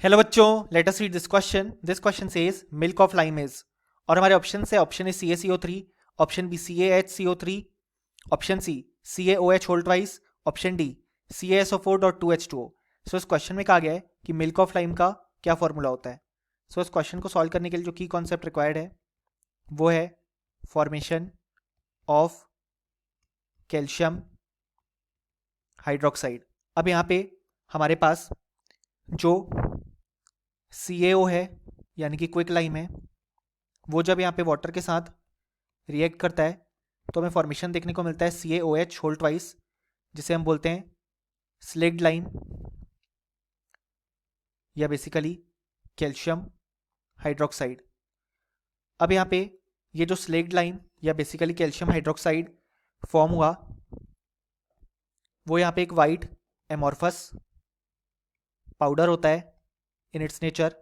Hello बच्चों, let us read this question. This question says milk of lime is, और हमारे option है option A CaCO3, option B CaHCO3, option C CaOH whole twice, option D CaSO4.2H2O. So इस question में कहा गया है कि मिल्क ऑफ लाइम का क्या फॉर्मूला होता है. सो इस क्वेश्चन को सॉल्व करने के लिए जो की कॉन्सेप्ट रिक्वायर्ड है वो है फॉर्मेशन ऑफ कैल्शियम हाइड्रोक्साइड. अब यहाँ पे हमारे पास जो CaO है यानी कि क्विक लाइम है, वो जब यहाँ पे वाटर के साथ रिएक्ट करता है तो हमें फॉर्मेशन देखने को मिलता है CaOH होल ट्वाइस, जिसे हम बोलते हैं स्लेग्ड लाइम या बेसिकली कैल्शियम हाइड्रोक्साइड. अब यहाँ पे ये जो स्लेग्ड लाइम या बेसिकली कैल्शियम हाइड्रोक्साइड फॉर्म हुआ वो यहाँ पे एक वाइट एमॉर्फस पाउडर होता है इन इट्स नेचर,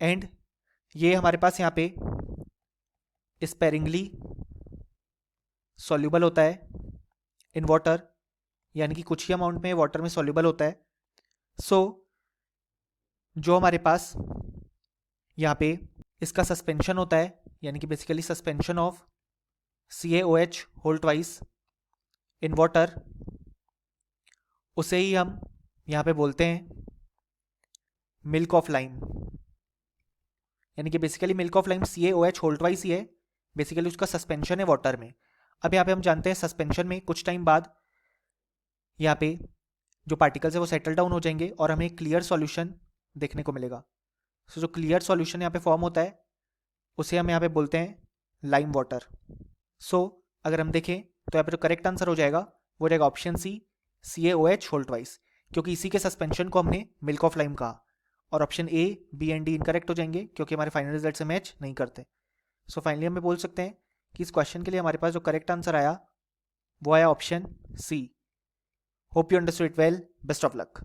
एंड ये हमारे पास यहाँ पे स्पेरिंगली सॉल्यूबल होता है इन वाटर, यानी कि कुछ ही अमाउंट में वाटर में सॉल्यूबल होता है. सो जो हमारे पास यहाँ पे इसका सस्पेंशन होता है यानी कि basically suspension of CaOH whole twice in water, उसे ही हम यहाँ पे बोलते हैं मिल्क ऑफ लाइम. यानी कि basically milk of lime CaOH whole twice ही है, बेसिकली उसका सस्पेंशन है वाटर में. अब यहाँ पे हम जानते हैं सस्पेंशन में कुछ टाइम बाद यहाँ पे जो पार्टिकल्स है वो सेटल डाउन हो जाएंगे और हमें क्लियर सॉल्यूशन देखने को मिलेगा. सो जो क्लियर सॉल्यूशन यहाँ पे फॉर्म होता है उसे हम यहाँ पे बोलते हैं लाइम वाटर. सो अगर हम देखें तो यहाँ पे जो करेक्ट आंसर हो जाएगा वो रहेगा option C CaOH whole twice, क्योंकि इसी के सस्पेंशन को हमने मिल्क ऑफ लाइम कहा. और option A, B and D incorrect हो जाएंगे क्योंकि हमारे फाइनल रिजल्ट से मैच नहीं करते. सो फाइनली हम बोल सकते हैं कि इस क्वेश्चन के लिए हमारे पास जो करेक्ट आंसर आया वो आया option C. Hope you understood it well. Best of luck.